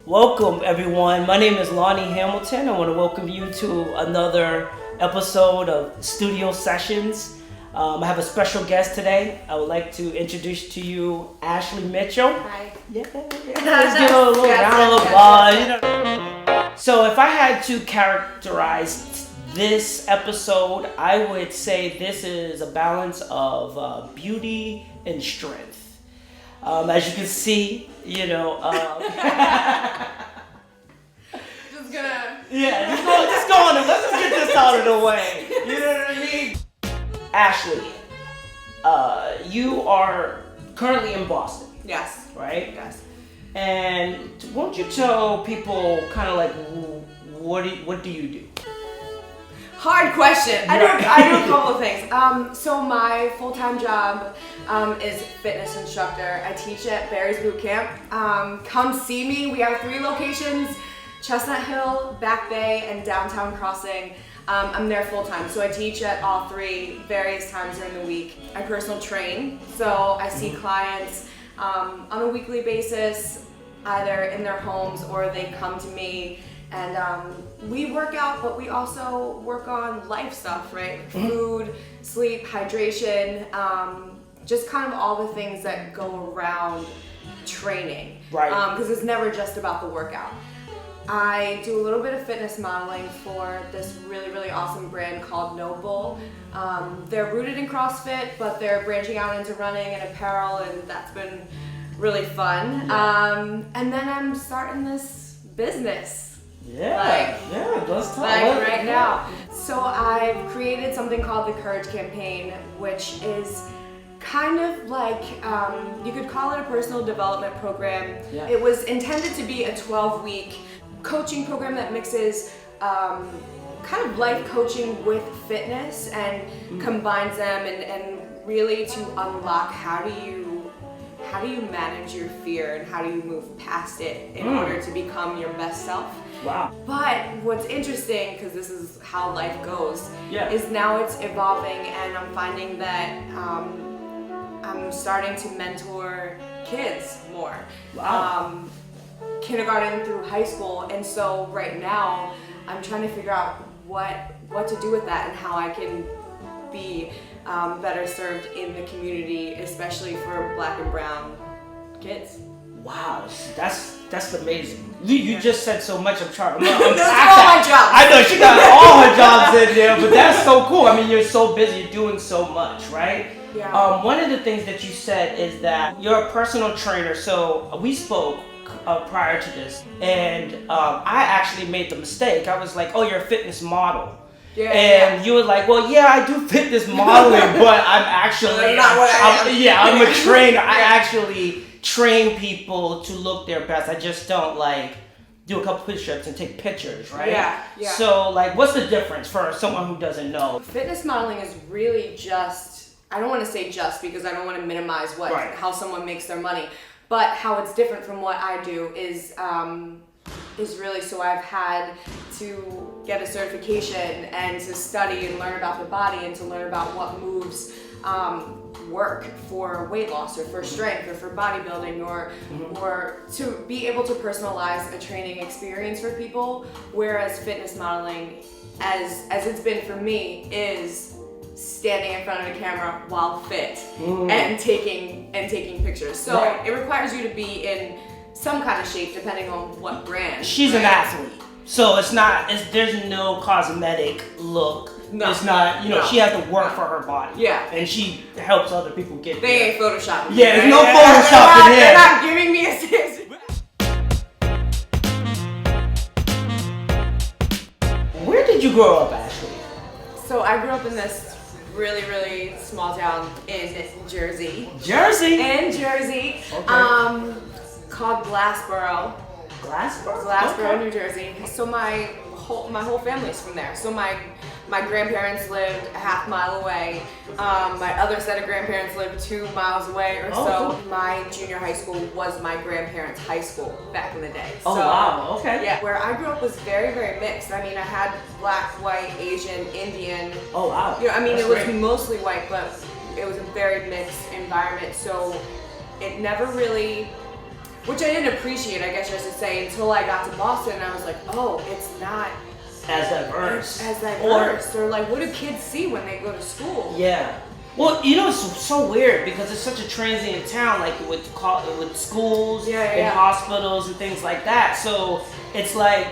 Welcome, everyone. My name is Lonnie Hamilton. I want to welcome you to another episode of Studio Sessions. I have a special guest today. I would like to introduce to you Ashley Mitchell. Hi. Yeah. Let's give her a little round of applause. So if I had to characterize this episode, I would say this is a balance of beauty and strength. As you can see, Just gonna. Yeah, just go on. Let's just get this out of the way. You know what I mean? Ashley, you are currently in Boston, Yes. right? Yes. And won't you tell people kind of like what do you do? Hard question. I do a couple of things. So my full-time job is fitness instructor. I teach at Barry's Boot Camp. Come see me. We have 3 locations: Chestnut Hill, Back Bay, and Downtown Crossing. I'm there full-time, so I teach at all 3 various times during the week. I personal train, so I see clients on a weekly basis, either in their homes or they come to me. And we work out, but we also work on life stuff, right? Food, sleep, hydration, just kind of all the things that go around training. Right. Because it's never just about the workout. I do a little bit of fitness modeling for this really, really awesome brand called Noble. They're rooted in CrossFit, but they're branching out into running and apparel, and that's been really fun. Yeah. And then I'm starting this business. Let's talk Right now. So I've created something called the Courage Campaign, which is kind of like, you could call it a personal development program. Yeah. It was intended to be a 12-week coaching program that mixes kind of life coaching with fitness and combines them and really to unlock how do you manage your fear and how do you move past it in order to become your best self. Wow. But what's interesting, because this is how life goes, Yeah. is now it's evolving and I'm finding that I'm starting to mentor kids more. Wow. Kindergarten through high school, and so right now I'm trying to figure out what to do with that and how I can be better served in the community, especially for Black and brown kids. Wow, that's amazing. You just said so much. I'm trying. Those are all my jobs. I know she got all her jobs in there, but that's so cool. I mean, you're so busy, you're doing so much, right? Yeah. One of the things that you said is that you're a personal trainer. So we spoke prior to this, and I actually made the mistake. I was like, "Oh, you're a fitness model." Yeah, and you were like, "Well, yeah, I do fitness modeling, but I'm actually I'm a trainer. I actually train people to look their best. I just don't like do a couple push-ups and take pictures, right?" Yeah. So, like, what's the difference for someone who doesn't know? Fitness modeling is really just, I don't want to say just because I don't want to minimize how someone makes their money, but how it's different from what I do is really, so I've had to get a certification and to study and learn about the body and to learn about what moves work for weight loss or for strength or for bodybuilding or to be able to personalize a training experience for people, whereas fitness modeling, as it's been for me, is standing in front of a camera while fit and taking pictures. So it requires you to be in some kind of shape depending on what brand. She's an athlete, so there's no cosmetic look. No. It's not, No. she has to work for her body. Yeah. And she helps other people get They there. ain't photoshopping. Yeah, there's no Photoshop in here. They're not giving me assist. Where did you grow up, Ashley? So I grew up in this really, really small town in Jersey. Jersey? In Jersey. Okay. Called Glassboro. Glassboro? Okay. New Jersey. So my whole family's from there. So my grandparents lived a half mile away. My other set of grandparents lived 2 miles away or so. My junior high school was my grandparents' high school back in the day. Oh, so, wow. Okay. Yeah, where I grew up was very, very mixed. I mean, I had black, white, Asian, Indian. Oh, wow. It was great. mostly white, but it was a very mixed environment. So it never really which I didn't appreciate, I guess I should say, until I got to Boston, and I was like, oh, it's not as diverse. Or like, what do kids see when they go to school? Yeah. Well, you know, it's so weird because it's such a transient town, like with schools and hospitals and things like that. So it's like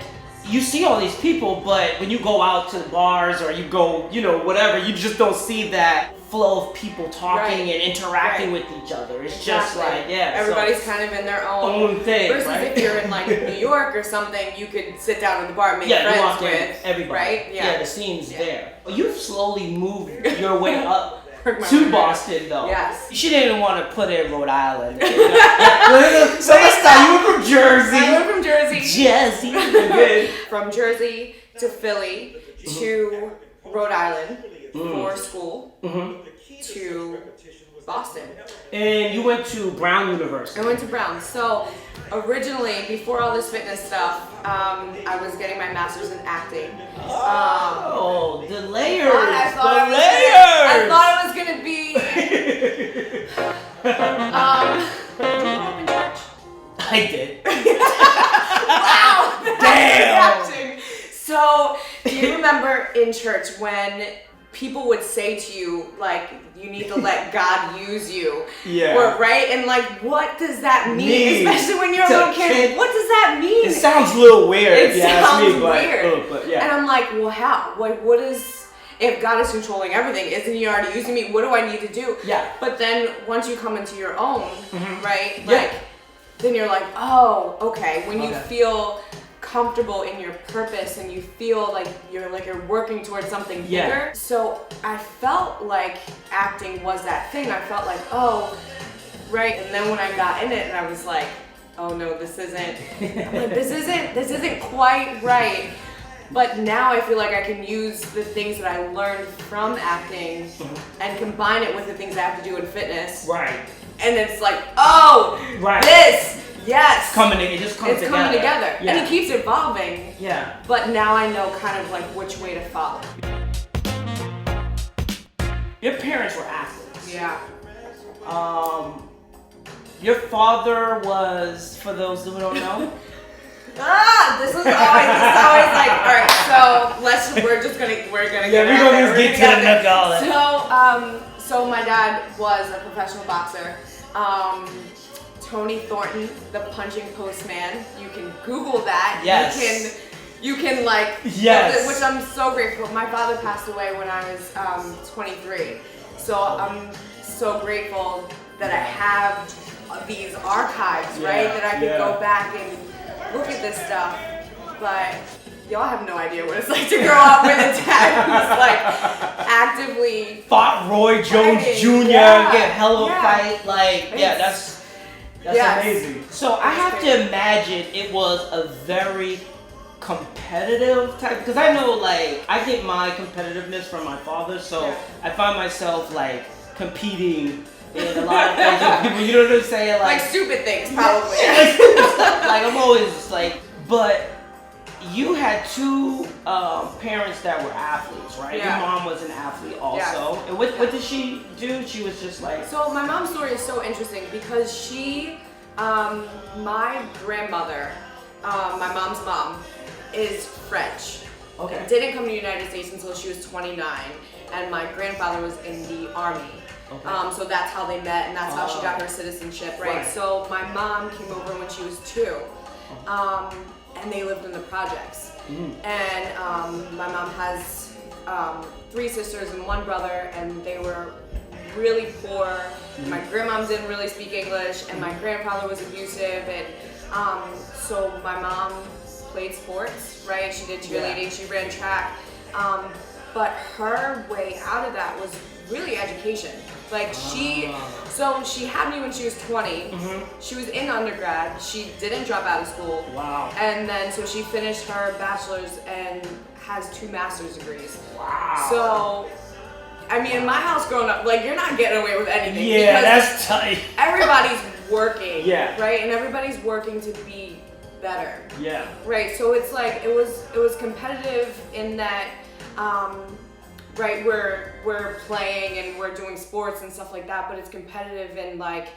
you see all these people, but when you go out to the bars or you go, you know, whatever, you just don't see that flow of people talking and interacting with each other. It's just like, everybody's kind of in their own thing. Versus if you're in like New York or something, you could sit down at the bar and make friends with everybody. Right? Yeah, the scene's there. You've slowly moved your way up to Boston, though. Yes. She didn't want to put in Rhode Island. So let's start. You were from Jersey. I went from Jersey. Jersey. From Jersey to Philly to Rhode Island for school to Boston. And you went to Brown University. I went to Brown. So originally, before all this fitness stuff, I was getting my master's in acting. The layers. I thought it was gonna be. Did you grow up in church? I did. Wow. Damn. Acting. So, do you remember in church when people would say to you, like, you need to let God use you? Yeah. Or, right? And, like, what does that mean? Especially when you're a little kid. What does that mean? It sounds a little weird. It sounds weird. But yeah. And I'm like, well, how? What is, if God is controlling everything, isn't he already using me? What do I need to do? Yeah. But then once you come into your own, right? Like, then you're like, oh, okay. When you feel comfortable in your purpose and you feel like you're working towards something bigger. So I felt like acting was that thing. I felt like, oh, right. And then when I got in it and I was like, oh no, this isn't this isn't quite right. But now I feel like I can use the things that I learned from acting and combine it with the things I have to do in fitness. Right. And it's like, oh, this. Yes. It just comes together. It's coming together. Yeah. And it keeps evolving. Yeah. But now I know kind of like which way to follow. Your parents were athletes. Yeah. Your father was, for those who don't know. This is always like, all right, so we're gonna get we're gonna get to the neck all that. So my dad was a professional boxer. Tony Thornton, the punching postman. You can Google that. Yes. You can like. Yes. Which I'm so grateful. My father passed away when I was 23. So I'm so grateful that I have these archives, right? That I can go back and look at this stuff. But y'all have no idea what it's like to grow up with a dad who's like actively fought Roy Jones Jr. Get hell of a fight. Like, that's amazing. So I have to imagine it was a very competitive type, because I know like I get my competitiveness from my father, so I find myself like competing in a lot of things with people, you know what I'm saying? Like stupid things, probably. Like I'm always just like, but you had two parents that were athletes, right? Yeah. Your mom was an athlete also. And what did she do? She was just like... So my mom's story is so interesting because she, my grandmother, my mom's mom, is French. Okay. Didn't come to the United States until she was 29, and my grandfather was in the army. Okay. So that's how they met, and that's how she got her citizenship, right? So my mom came over when she was 2. And they lived in the projects. And my mom has 3 sisters and 1 brother, and they were really poor. My grandmom didn't really speak English, and my grandfather was abusive. And so my mom played sports, right? She did cheerleading, she ran track. But her way out of that was really education. Like she had me when she was 20. She was in undergrad. She didn't drop out of school. Wow. And then so she finished her bachelor's and has 2 master's degrees. Wow. So, I mean, in my house growing up, like you're not getting away with anything. Yeah, that's tight. Everybody's working. Yeah. Right, and everybody's working to be better. Yeah. Right. So it's like it was competitive in that. Right, we're playing and we're doing sports and stuff like that, but it's competitive in like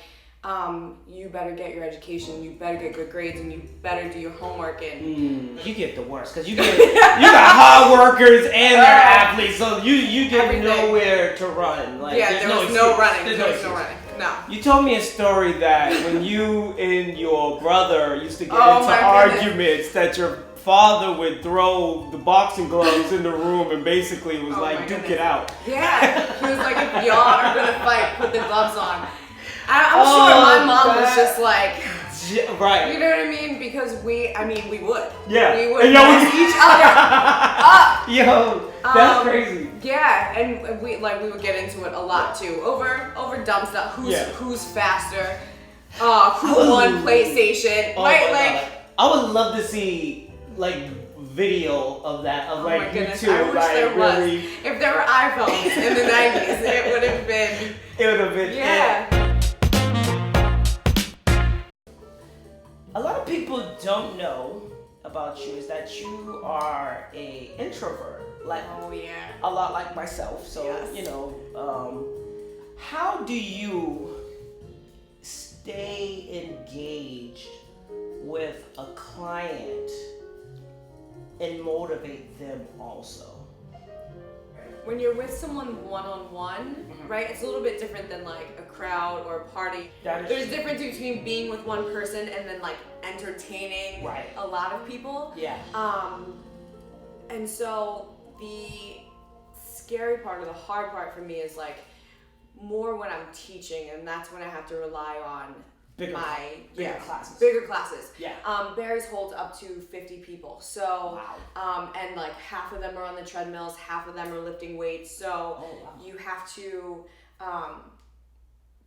you better get your education, you better get good grades, and you better do your homework. And you get the worst because you got hard workers and they're athletes, so you get everything. Nowhere to run. Like, there was no running. There was no running. No. You told me a story that when you and your brother used to get into arguments, that your father would throw the boxing gloves in the room and basically was like, duke it out. Yeah. He was like, if y'all are going to fight, put the gloves on. I'm sure my mom was just like, right. You know what I mean? Because we would. Yeah. We would mess each other up. Yo, that's crazy. Yeah, and we would get into it a lot too. Over dumb stuff. Who's faster? Who won PlayStation? Right? Like, I would love to see like video of that of like my goodness, YouTube. I wish there was. If there were iPhones in the 90s, it would have been. It would have been. Yeah. A lot of people don't know about you is that you are a introvert. Like, a lot like myself. So, how do you stay engaged with a client and motivate them also? When you're with someone one-on-one, right, it's a little bit different than like a crowd or a party. There's a difference between being with one person and then like entertaining a lot of people. Yeah. And so the scary part or the hard part for me is like more when I'm teaching, and that's when I have to rely on bigger classes. Bigger classes. Yeah. Barry's holds up to 50 people. So, and like half of them are on the treadmills, half of them are lifting weights. So you have to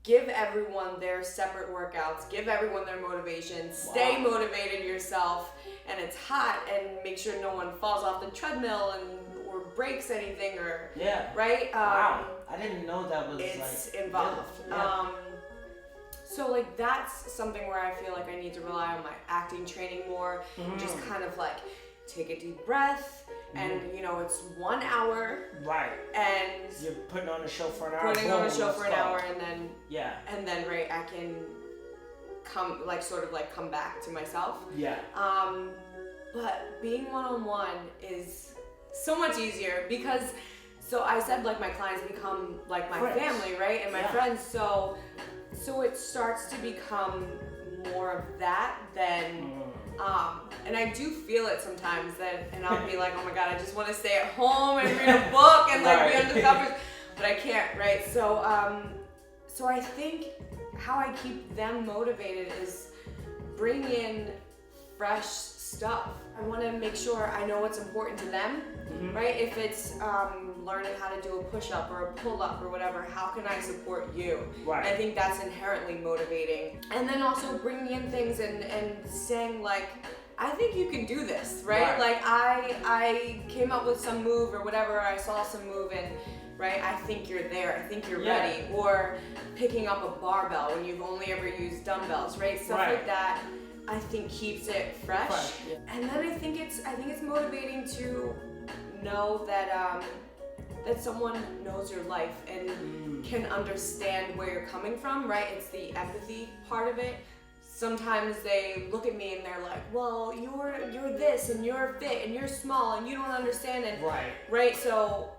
give everyone their separate workouts, give everyone their motivation, stay motivated yourself, and it's hot, and make sure no one falls off the treadmill or breaks anything or right. Wow, I didn't know that was involved. Yeah. So like that's something where I feel like I need to rely on my acting training more. Just kind of like take a deep breath, and it's 1 hour. Right. And you're putting on a show for an hour. And then and then I can come back to myself. Yeah. But being one-on-one is so much easier because. So I said like my clients become like my family, right? And my friends. So it starts to become more of that than, and I do feel it sometimes and I'll be like, oh my God, I just want to stay at home and read a book and like be under the covers, but I can't, right? So, so I think how I keep them motivated is bring in fresh stuff. I want to make sure I know what's important to them, right? If it's learning how to do a push-up or a pull-up or whatever, how can I support you? Right. I think that's inherently motivating. And then also bringing in things and saying like, I think you can do this, right? Like I came up with some move or whatever, I saw some move and I think you're there, I think you're ready. Or picking up a barbell when you've only ever used dumbbells, right? Stuff like that. I think keeps it fresh. And then I think it's motivating to know that that someone knows your life and can understand where you're coming from, right? It's the empathy part of it. Sometimes they look at me and they're like, well, you're this and you're fit and you're small and you don't understand and right? So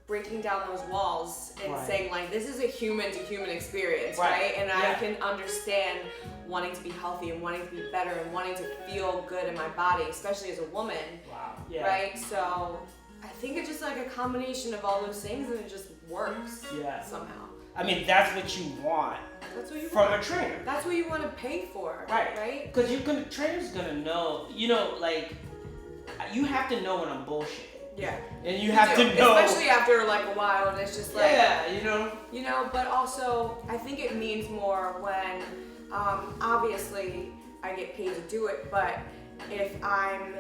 breaking down those walls and saying like, this is a human to human experience, right? And I can understand wanting to be healthy and wanting to be better and wanting to feel good in my body, especially as a woman, right? So I think it's just like a combination of all those things and it just works somehow. I mean, that's what you want. That's what you from want. A trainer. That's what you want to pay for, right? Because trainer's gonna know, like, you have to know when I'm bullshitting. Yeah. And you have to know. Especially after like a while and it's just like. Yeah, but also I think it means more when, obviously I get paid to do it, but if I'm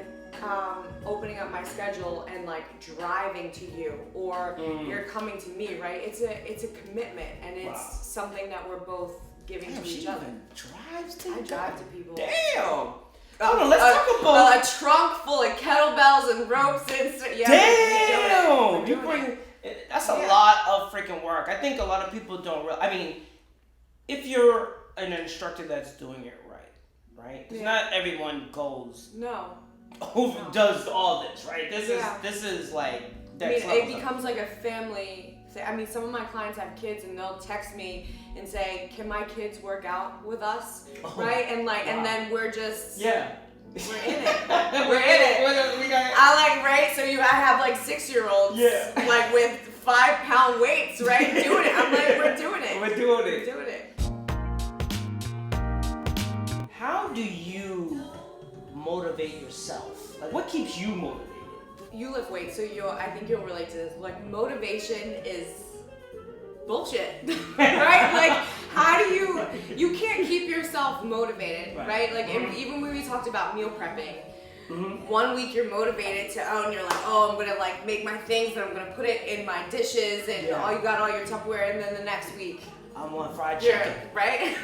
opening up my schedule and like driving to you or you're coming to me, right? It's a commitment and it's something that we're both giving to each other. I drive to people. Damn! Hold on, let's talk about a trunk full of kettlebells and ropes and stuff. Damn! You bring that's a lot of freaking work. I think a lot of people don't I mean, if you're an instructor that's doing it right? Because Yeah. not everyone goes No. does all this, right? This is like it becomes like a family thing. I mean, some of my clients have kids and they'll text me and say, "Can my kids work out with us?" Right? And like, and then we're just we're in it. We're in it. We got Right? So I have like 6-year-olds, like with 5-pound weights, right? Doing it. I'm like, we're doing it. We're doing it. We're doing it. How do you motivate yourself? Like, what keeps you motivated? You lift weights, so I think you'll relate to this. Like, motivation is bullshit, right? Like, how do you can't keep yourself motivated, right? Like, even when we talked about meal prepping, 1 week you're motivated to you're like, I'm gonna like make my things and I'm gonna put it in my dishes and you got all your Tupperware, and then the next week I'm on fried chicken, right?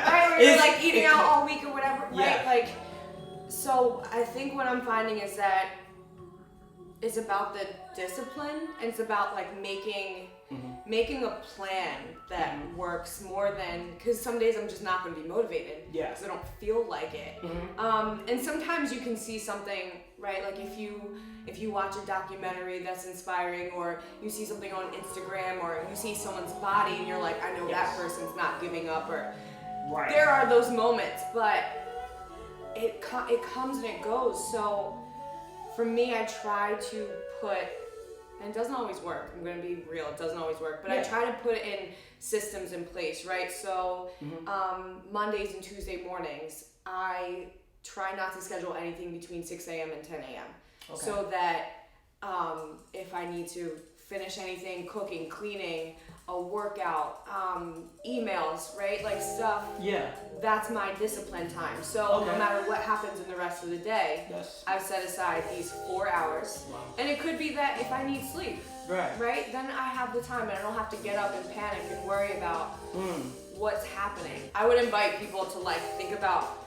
Right? Or you're like eating out all week or whatever, right? Like, so I think what I'm finding is that it's about the discipline, and it's about like making a plan that works more than, because some days I'm just not going to be motivated because I don't feel like it. And sometimes you can see something, right? Like if you watch a documentary that's inspiring, or you see something on Instagram, or you see someone's body and you're like, I know that person's not giving up, or there are those moments, but it comes and it goes. So for me, I try to put, and it doesn't always work, I'm going to be real, it doesn't always work, but I try to put in systems in place, right? So Mondays and Tuesday mornings, I try not to schedule anything between 6 a.m. and 10 a.m. So that if I need to finish anything, cooking, cleaning, a workout, emails, right? Like stuff. That's my discipline time. So no matter what happens in the rest of the day, I've set aside these 4 hours. And it could be that if I need sleep, right? Then I have the time and I don't have to get up and panic and worry about what's happening. I would invite people to like think about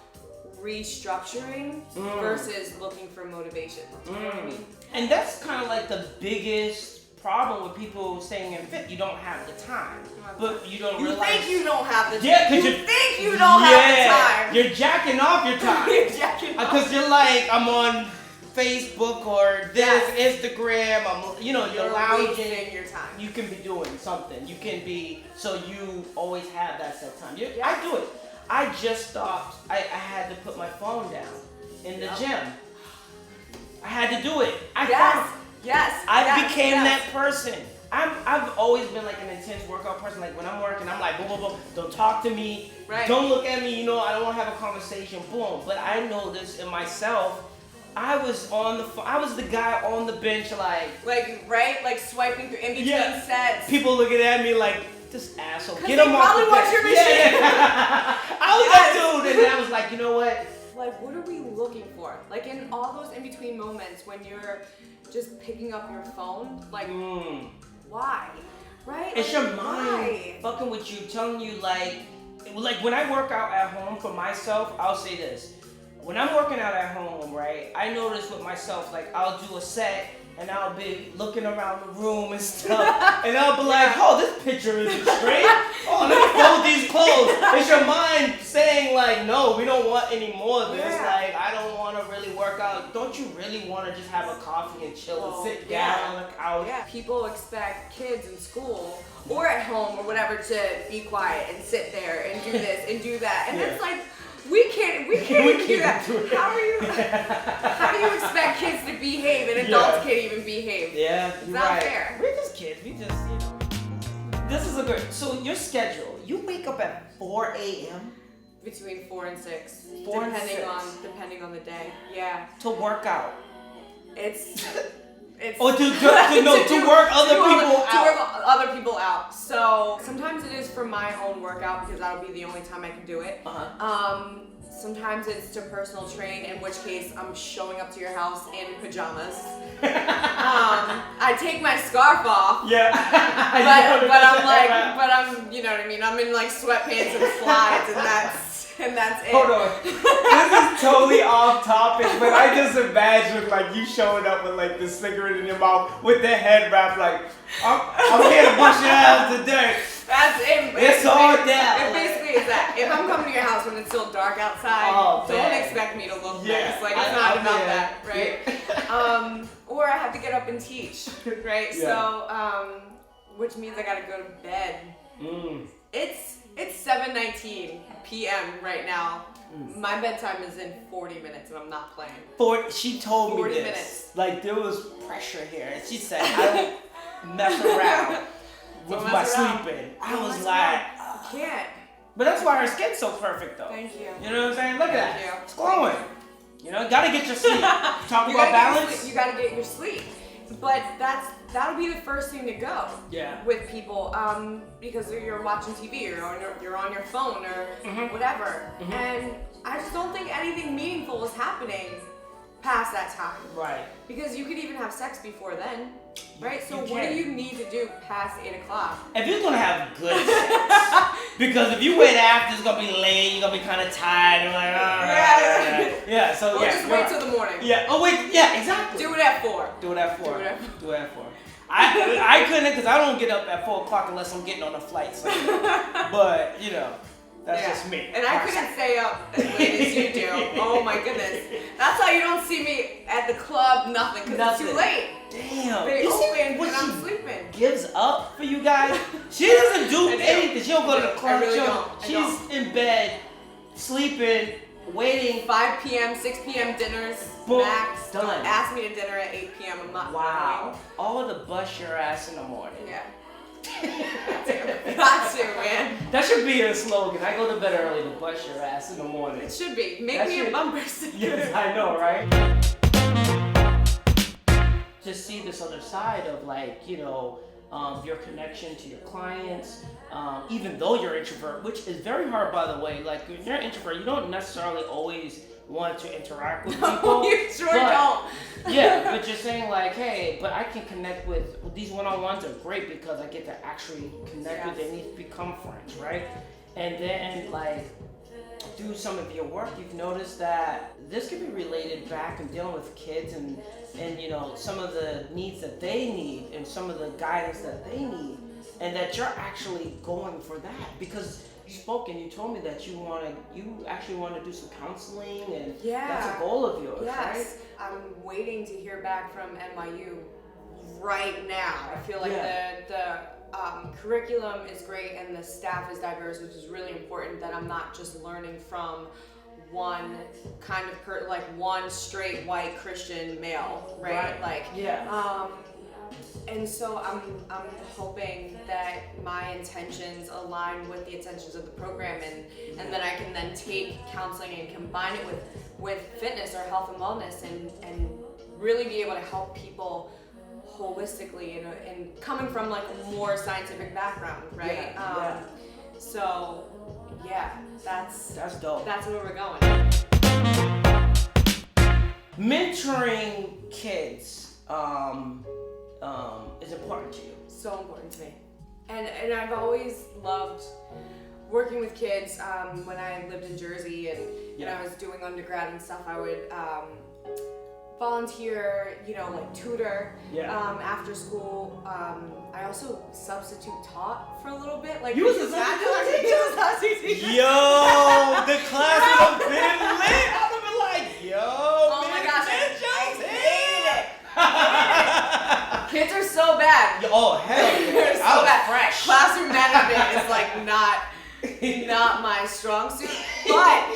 restructuring versus looking for motivation. You know what I mean? And that's kind of like the biggest problem with people staying in fit. You don't have the time, but you don't realize. You think you don't have the time. Yeah, you think you don't have the time. You're jacking off your time. You're jacking off. Because you're like, I'm on Facebook or this, Instagram. You're lounging. Wasting your time. You can be doing something. You can be, so you always have that set time. I do it. I just stopped. I had to put my phone down in the gym. I had to do it. I became that person. I've always been like an intense workout person. Like when I'm working, I'm like, boom, boom, boom. Don't talk to me. Right. Don't look at me. I don't want to have a conversation. Boom. But I noticed in myself, I was on the phone. I was the guy on the bench, like swiping through in between sets. People looking at me like, this asshole. Get him off the watch your machine. I was that dude, and I was like, you know what? Like, what are we looking for? Like in all those in between moments when you're just picking up your phone, like, why? Right? It's your mind fucking with you, telling you like when I work out at home for myself, I'll say this. When I'm working out at home, right, I notice with myself, like I'll do a set and I'll be looking around the room and stuff, and I'll be like, oh, this picture isn't straight. Oh, let me fold these clothes. It's your mind saying like, no, we don't want any more of this. Like, I don't want to really work out. Don't you really want to just have a coffee and chill and sit down on the couch? Yeah, people expect kids in school or at home or whatever to be quiet and sit there and do this and do that, and it's like, we can't even do that. How do you expect kids to behave and adults can't even behave? Yeah, it's not fair. We're just kids. We just, This is a good. So your schedule. You wake up at 4 a.m. Between 4 and 6, 4 and 6. depending on the day. Yeah. To work out. It's. Or to work other people out. So sometimes it is for my own workout because that'll be the only time I can do it. Sometimes it's to personal train, in which case I'm showing up to your house in pajamas. I take my scarf off. Yeah. but I'm, you know what I mean? I'm in like sweatpants and slides, and that's it. Hold on. This is totally off topic, but I just imagine like you showing up with like the cigarette in your mouth with the head wrap, like I'm here to bust your ass today. That's it. It's all down. It it's still dark outside. Oh, Don't man. expect me to look Yeah, nice. Like, it's not about yeah. that, right? Or I have to get up and teach, right? Yeah. So, which means I gotta go to bed. It's 7:19 p.m. right now. My bedtime is in 40 minutes, and I'm not playing. She told me 40 this. minutes. Like, there was pressure here. And she said, I don't mess around with Don't my mess around. sleeping. I Don't was mess like, around. You can't. but that's why her skin's so perfect, though. Thank you. You know what I'm saying? Look at Thank that. you. It's glowing. You know, gotta get your sleep. Talk You about gotta get your balance. sleep. You gotta get your sleep. But that'll be the first thing to go. Yeah. With people, because you're watching TV or you're on your phone or whatever, and I just don't think anything meaningful is happening past that time. Right. Because you could even have sex before then, right? So You what do can. you need to do past 8 o'clock? If you're gonna have good sex, because if you wait after, it's gonna be late. You're gonna be kind of tired. You're like, all right. Yeah. So Or yeah. just you're wait right. till the morning. Yeah. Oh wait. Yeah. Exactly. Do it at 4. Do it at 4. Do it at 4. Do it at 4. I couldn't because I don't get up at 4 o'clock unless I'm getting on a flight. So. But you know, that's just me. And I couldn't stay up as late as you do. Oh my goodness. That's why you don't see me at the club, nothing, because it's too late. Damn. They You see open what and I'm she sleeping. gives up for you guys? She doesn't do I do. anything. She don't go to the club. I really She don't. I She's in bed, sleeping, waiting. 5 p.m., 6 p.m. dinners, Boom. max. Done. Don't ask me to dinner at 8 p.m. I'm not Wow. All to bust your ass in the morning. going. Yeah. Got to, man. That should be a slogan. I go to bed early to bust your ass in the morning. It should be. Make That me should- a bumper sticker. Yes, I know, right? To see this other side of like, you know, your connection to your clients, even though you're an introvert, which is very hard, by the way. Like, when you're an introvert, you don't necessarily always want to interact with people. You sure but- don't. Yeah, but you're saying like, hey, but I can connect with these one-on-ones are great because I get to actually connect with them and become friends, right? And then like through some of your work, you've noticed that this can be related back and dealing with kids and you know some of the needs that they need and some of the guidance that they need, and that you're actually going for that because. You spoke and you told me that you actually want to do some counseling and that's a goal of yours, right? Yes. I'm waiting to hear back from NYU right now. I feel like the curriculum is great and the staff is diverse, which is really important that I'm not just learning from one kind of like one straight white Christian male, right? Like, and so I'm hoping that my intentions align with the intentions of the program, and then I can then take counseling and combine it with fitness or health and wellness, and really be able to help people holistically and coming from like a more scientific background, right? So yeah, that's dope. That's where we're going. Mentoring kids is important to you. So important to me. And I've always loved working with kids. When I lived in Jersey and when I was doing undergrad and stuff, I would volunteer, you know, like tutor after school. I also substitute taught for a little bit. Like, You was a substitute teacher? Yo, the class would have been lit. I would have been like, yo, Oh my gosh, I hated it. Kids are so bad. Oh, hell yeah. They're so I was bad. fresh. Classroom management is like not my strong suit. But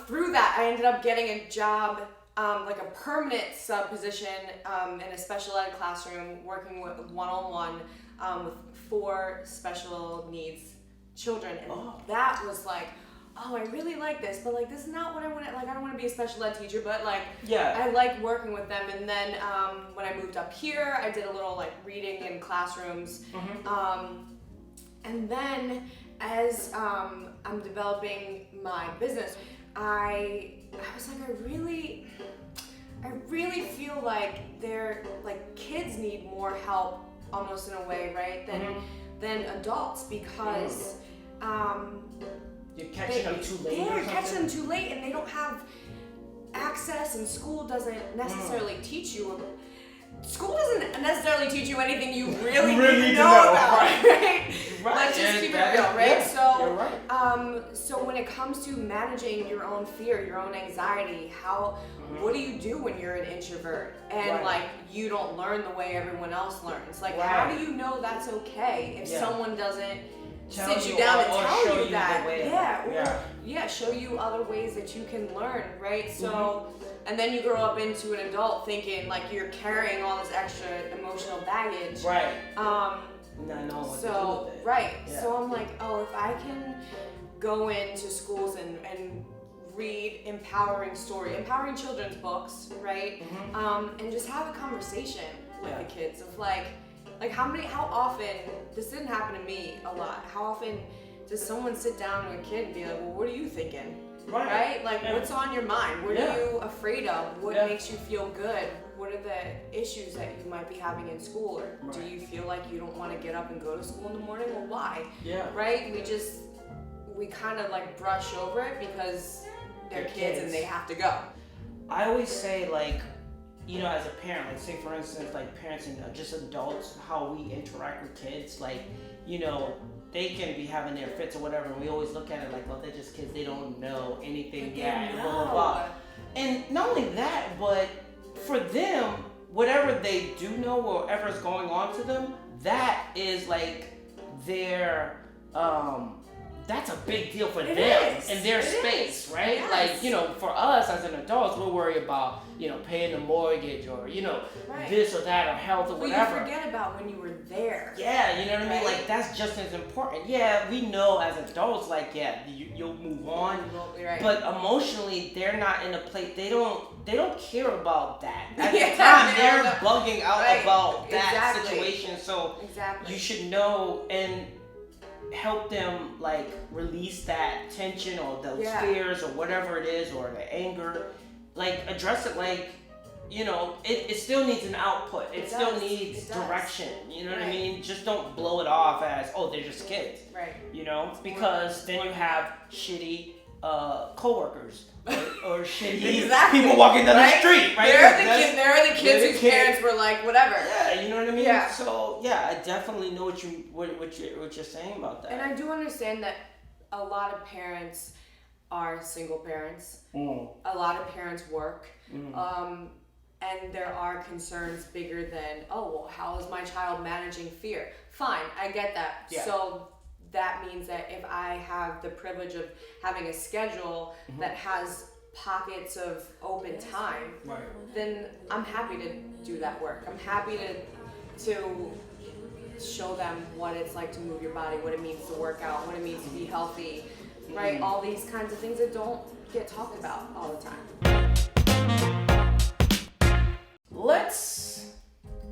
through that, I ended up getting a job, like a permanent sub position in a special ed classroom, working with one-on-one with 4 special needs children, and that was like, oh, I really like this, but like this is not what I want. Like, I don't want to be a special ed teacher, but like I like working with them. And then when I moved up here, I did a little like reading in classrooms. And then as I'm developing my business, I was like, I really feel like kids need more help, almost in a way, right? Than adults, because you're catching them too late. Yeah, you're catching them too late, and they don't have access, and school doesn't necessarily teach you. School doesn't necessarily teach you anything you really need to know about, right? right. Let's just keep it real, right? Yeah, so, you're right. So when it comes to managing your own fear, your own anxiety, what do you do when you're an introvert and like you don't learn the way everyone else learns? Like, how do you know that's okay if someone doesn't sit you down and tell you that? Show you other ways that you can learn, right? So, and then you grow up into an adult thinking like you're carrying all this extra emotional baggage. Right. Not knowing what so, to do with it. Right. Yeah. So I'm like, if I can go into schools and read empowering children's books, right? And just have a conversation with the kids of like how often, this didn't happen to me a lot, how often does someone sit down with a kid and be like, well, what are you thinking? Right? Like, what's on your mind? What are you afraid of? What makes you feel good? What are the issues that you might be having in school? Or do you feel like you don't want to get up and go to school in the morning? Well, why? Yeah. Right? We kind of like brush over it because they're kids and they have to go. I always say, like, you know, as a parent, like, say for instance, like parents and just adults, how we interact with kids, like, you know, they can be having their fits or whatever, and we always look at it like, well, they're just kids, they don't know anything yet, blah, blah, blah. And not only that, but for them, whatever they do know or whatever's going on to them, that is like their, that's a big deal for them and their space, right? Yes. Like, you know, for us as an adult, we're worried about, you know, paying the mortgage or, you know, this or that or health or whatever. You forget about when you were there. Yeah, you know what I mean? Like, that's just as important. Yeah, we know as adults, like, you'll move on. But emotionally, they're not in a place, they don't care about that. At the time, they're bugging out about that situation. So you should know and help them like release that tension or those fears or whatever it is or the anger, like address it, like, you know, it still needs an output, it still needs direction, you know what I mean? Just don't blow it off as, oh, they're just kids, you know, because then you have shitty co-workers or shitty people walking down the street, right? There are the kids whose parents were like, whatever. Yeah, you know what I mean? Yeah. So yeah, I definitely know what you're saying about that. And I do understand that a lot of parents are single parents. A lot of parents work. And there are concerns bigger than, oh, well, how is my child managing fear? Fine, I get that. Yeah. So that means that if I have the privilege of having a schedule that has pockets of open time, then I'm happy to do that work. I'm happy to show them what it's like to move your body, what it means to work out, what it means to be healthy, right? All these kinds of things that don't get talked about all the time. Let's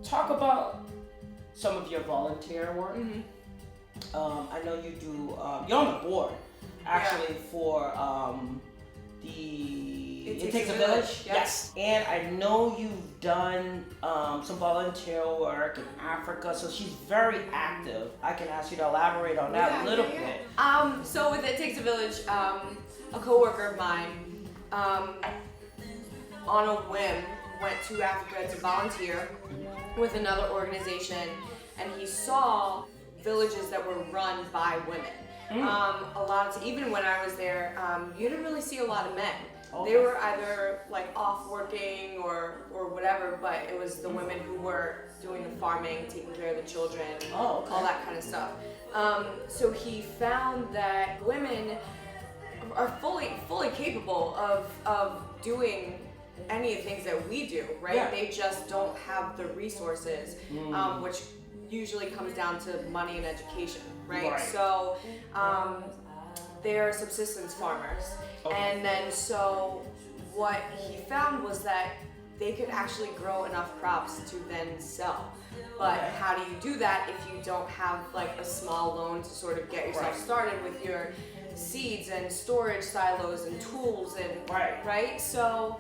talk about some of your volunteer work. I know you do, you're on the board actually for the It Takes a Village. Yes. And I know you've done some volunteer work in Africa, so she's very active. I can ask you to elaborate on that a little bit. So with It Takes a Village, a coworker of mine, on a whim, went to Africa to volunteer with another organization, and he saw villages that were run by women. Even when I was there, you didn't really see a lot of men. They were either like off working or whatever, but it was the women who were doing the farming, taking care of the children, all that kind of stuff. So he found that women are fully capable of doing any of the things that we do, right? Yeah. They just don't have the resources, which usually comes down to money and education, right? So they're subsistence farmers. And then so what he found was that they could actually grow enough crops to then sell. But how do you do that if you don't have like a small loan to sort of get yourself started with your seeds and storage silos and tools and right? So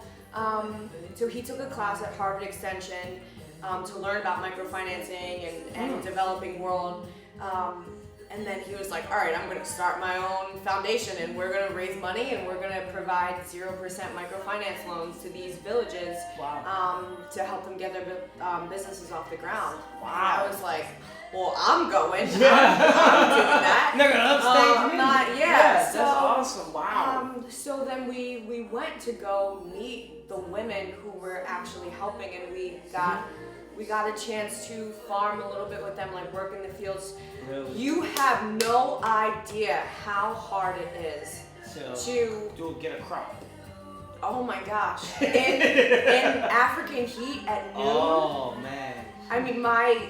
he took a class at Harvard Extension to learn about microfinancing and developing world. and then he was like, all right, I'm going to start my own foundation, and we're going to raise money, and we're going to provide 0% microfinance loans to these villages to help them get their businesses off the ground. Wow. And I was like, well, I'm going. I'm doing that. They're gonna upstage me. Yes, that's awesome. Wow. So then we went to go meet the women who were actually helping, and we got a chance to farm a little bit with them, like work in the fields. Really? You have no idea how hard it is to get a crop. Oh my gosh! In African heat at noon. Oh man. I mean, my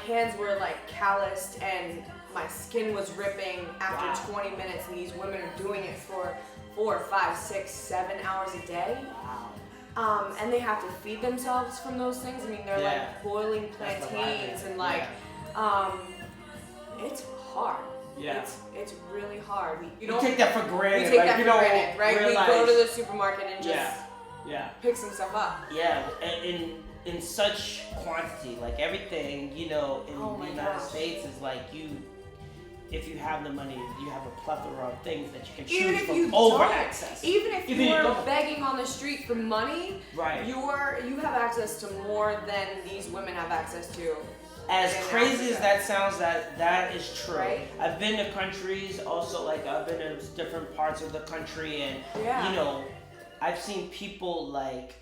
hands were like calloused and my skin was ripping after 20 minutes, and these women are doing it for 4, 5, 6, 7 hours a day. Wow. And they have to feed themselves from those things. I mean, they're like boiling plantains and like, it's hard. Yeah. It's really hard. You don't take that for granted. We take that for granted, right? We go to the supermarket and just pick some stuff up. Yeah, in such quantity, like everything, in the United States is like if you have the money, you have a plethora of things that you can choose from over access. Even if you're begging on the street for money, right? You have access to more than these women have access to. As crazy as that sounds, that is true. Right? I've been to countries also, like I've been to different parts of the country, and I've seen people like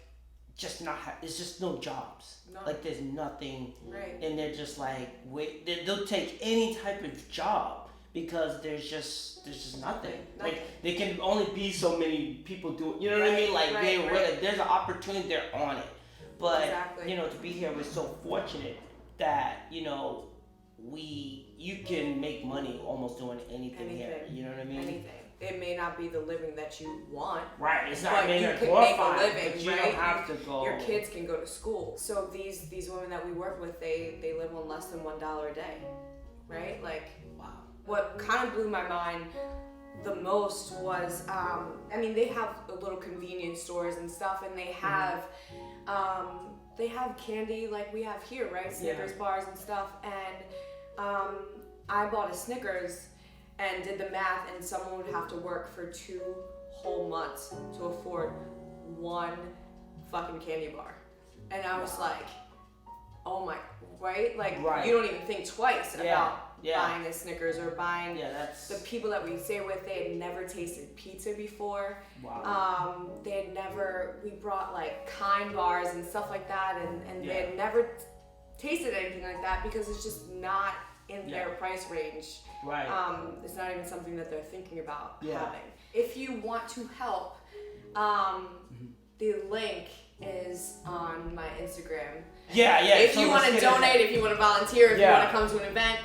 just not it's just no jobs. Like there's nothing, and they're just like they'll take any type of job because there's just nothing. Like they can only be so many people do it. You know what I mean? Like there's an opportunity, they're on it. But to be here, we're so fortunate that you can make money almost doing anything here. You know what I mean? Anything. It may not be the living that you want. Right. It's not but you can make a living, but you right? don't have to go. Your kids can go to school. So these women that we work with, they live on less than $1 a day, right? Like, wow. What kind of blew my mind the most was, they have little convenience stores and stuff, and they have candy like we have here, right? Snickers bars and stuff. And I bought a Snickers and did the math, and someone would have to work for 2 whole months to afford one fucking candy bar. And I was like, oh my, right? Like, you don't even think twice about buying a Snickers or buying the people that we stay with. They had never tasted pizza before. Wow. We brought like Kind bars and stuff like that, and they had never tasted anything like that because it's just not in their price range. Right. It's not even something that they're thinking about having. If you want to help, the link is on my Instagram. If you want to donate, if you want to volunteer, if you want to come to an event.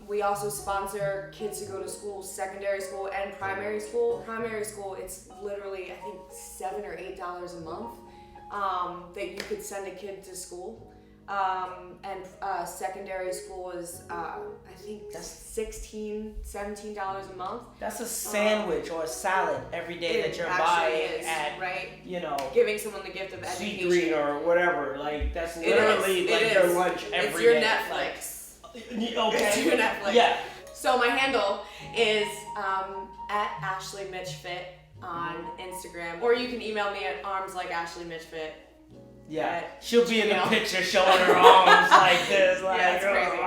We also sponsor kids to go to school, secondary school and primary school. Primary school, it's literally, I think, $7 or $8 a month that you could send a kid to school. And secondary school is, I think that's $16, $17 a month. That's a sandwich or a salad every day that you're buying at, giving someone the gift of education. Sweet Green or whatever. Like, that's literally your lunch every day. It's your Netflix. Okay. It's your Netflix. Yeah. So my handle is at Ashley Mitch Fit on Instagram, or you can email me at armslikeashleymitchfit. Yeah, she'll be in the picture showing her arms like this, like it's crazy.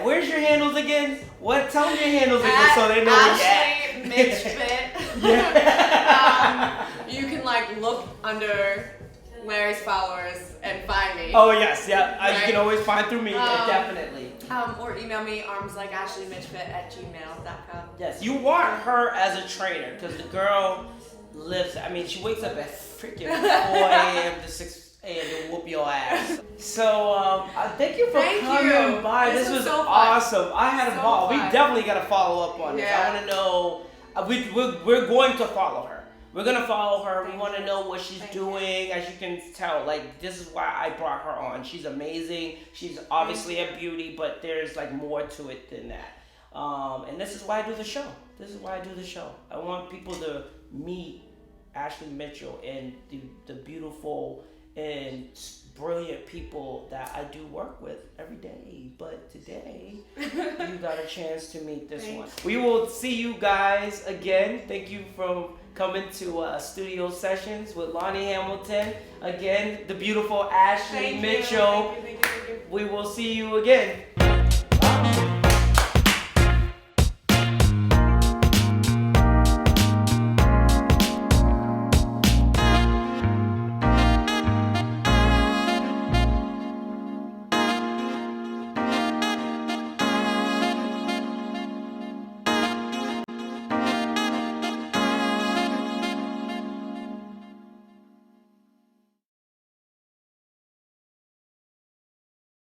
Where's your handles again? Tell them your handles again so they know where you're at. Ashley Mitch Fit. You can look under Larry's followers and find me. Oh yes, you can always find through me, definitely. Or email me armslikeashleymitchfit@gmail.com. Yes, you want her as a trainer because the girl lives. She wakes up at freaking 4 a.m. to 6 a.m. to whoop your ass. So thank you for coming by. This was so awesome. I had a ball. We definitely got to follow up on this. I want to know. We're going to follow her. We're gonna follow her. We want to know what she's doing. As you can tell, this is why I brought her on. She's amazing. She's obviously a beauty, but there's more to it than that. And this is why I do the show. I want people to meet Ashley Mitchell and the beautiful and brilliant people that I do work with every day. But today, you got a chance to meet this one. We will see you guys again. Thank you for coming to studio sessions with Lonnie Hamilton. Again, the beautiful Ashley Mitchell. Thank you. We will see you again.